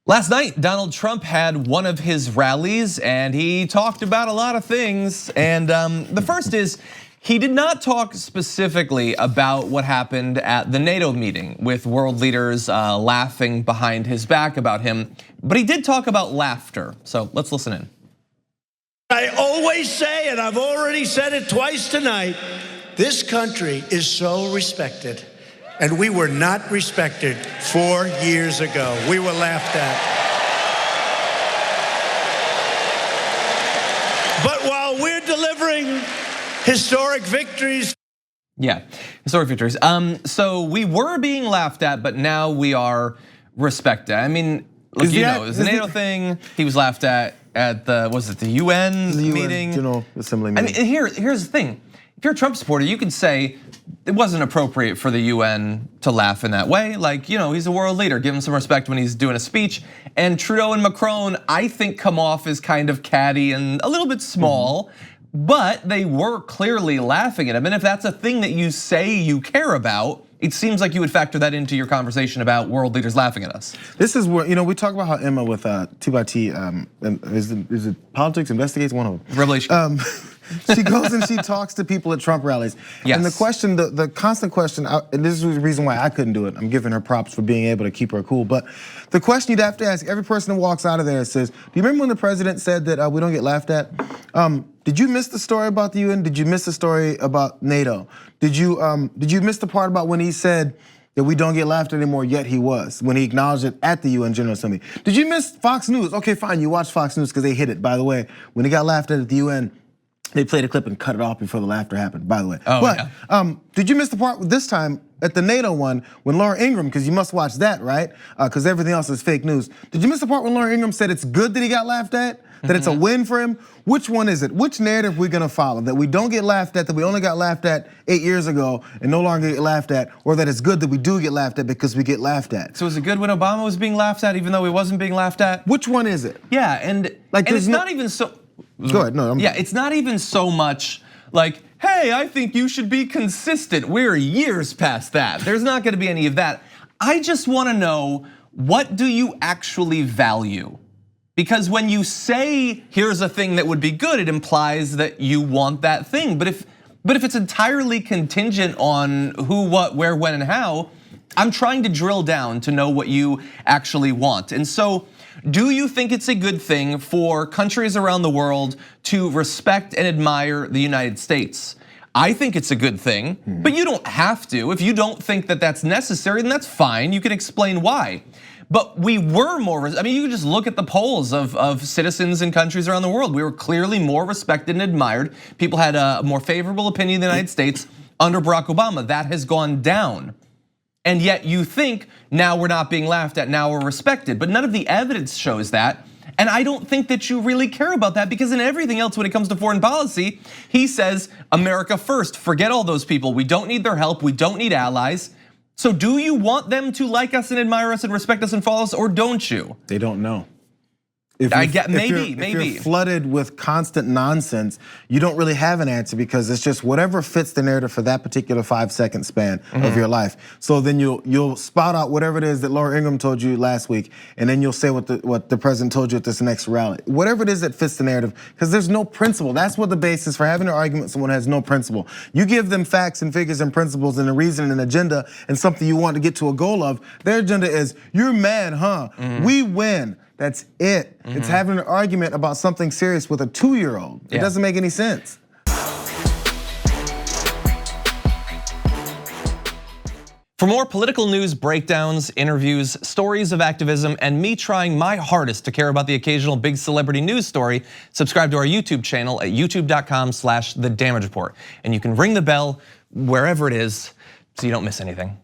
Last night, Donald Trump had one of his rallies and he talked about a lot of things. And the first is, he did not talk specifically about what happened at the NATO meeting with world leaders laughing behind his back about him, but he did talk about laughter. So let's listen in. I always say, and I've already said it twice tonight, this country is so respected. And we were not respected 4 years ago. We were laughed at. But while we're delivering historic victories. Yeah, historic victories. So we were being laughed at, but now we are respected. I mean, look, you know, it was the NATO thing. He was laughed at the, was it the UN meeting? General Assembly meeting. I mean, here's the thing. If you're a Trump supporter, you can say it wasn't appropriate for the UN to laugh in that way. Like, you know, he's a world leader, give him some respect when he's doing a speech. And Trudeau and Macron, I think, come off as kind of catty and a little bit small, but they were clearly laughing at him. And if that's a thing that you say you care about, it seems like you would factor that into your conversation about world leaders laughing at us. This is where, you know, we talk about how Emma with 2x is it Politics Investigates, one of them. Revelation. She goes and she talks to people at Trump rallies. Yes. And the question, the constant question, and this is the reason why I couldn't do it. I'm giving her props for being able to keep her cool. But the question you'd have to ask every person who walks out of there says, do you remember when the president said that we don't get laughed at? Did you miss the story about the UN? Did you miss the story about NATO? Did you miss the part about when he said that we don't get laughed at anymore, yet he was, when he acknowledged it at the UN General Assembly? Did you miss Fox News? Okay, fine, you watched Fox News because they hit it. By the way, when he got laughed at the UN, they played a clip and cut it off before the laughter happened, by the way. Oh, but yeah. Did you miss the part this time at the NATO one when Laura Ingraham, because you must watch that, right? Because everything else is fake news. Did you miss the part when Laura Ingraham said it's good that he got laughed at? That it's a win for him? Which one is it? Which narrative are we gonna follow? That we don't get laughed at, that we only got laughed at 8 years ago and no longer get laughed at, or that it's good that we do get laughed at because we get laughed at? So is it good when Obama was being laughed at even though he wasn't being laughed at? Which one is it? Yeah, and it's not even so. Go ahead, no. Yeah, it's not even so much like, hey, I think you should be consistent. We're years past that. There's not gonna be any of that. I just wanna know, what do you actually value? Because when you say, here's a thing that would be good, it implies that you want that thing. But if it's entirely contingent on who, what, where, when, and how, I'm trying to drill down to know what you actually want. And so, do you think it's a good thing for countries around the world to respect and admire the United States? I think it's a good thing, but you don't have to. If you don't think that that's necessary, then that's fine. You can explain why. But we were more, I mean, you can just look at the polls of citizens in countries around the world. We were clearly more respected and admired. People had a more favorable opinion of the United States under Barack Obama. That has gone down. And yet you think now we're not being laughed at, now we're respected. But none of the evidence shows that. And I don't think that you really care about that, because in everything else when it comes to foreign policy, he says, America first, forget all those people. We don't need their help, we don't need allies. So do you want them to like us and admire us and respect us and follow us, or don't you? They don't know. Maybe. If you're flooded with constant nonsense, you don't really have an answer, because it's just whatever fits the narrative for that particular 5-second span of your life. So then you'll spout out whatever it is that Laura Ingraham told you last week, and then you'll say what the president told you at this next rally. Whatever it is that fits the narrative, because there's no principle. That's what the basis for having an argument with someone who has no principle. You give them facts and figures and principles and a reason and an agenda and something you want to get to a goal of. Their agenda is, you're mad, huh? We win. That's it. It's having an argument about something serious with a 2-year-old. It doesn't make any sense. For more political news, breakdowns, interviews, stories of activism, and me trying my hardest to care about the occasional big celebrity news story, subscribe to our YouTube channel at youtube.com/thedamagereport. And you can ring the bell wherever it is so you don't miss anything.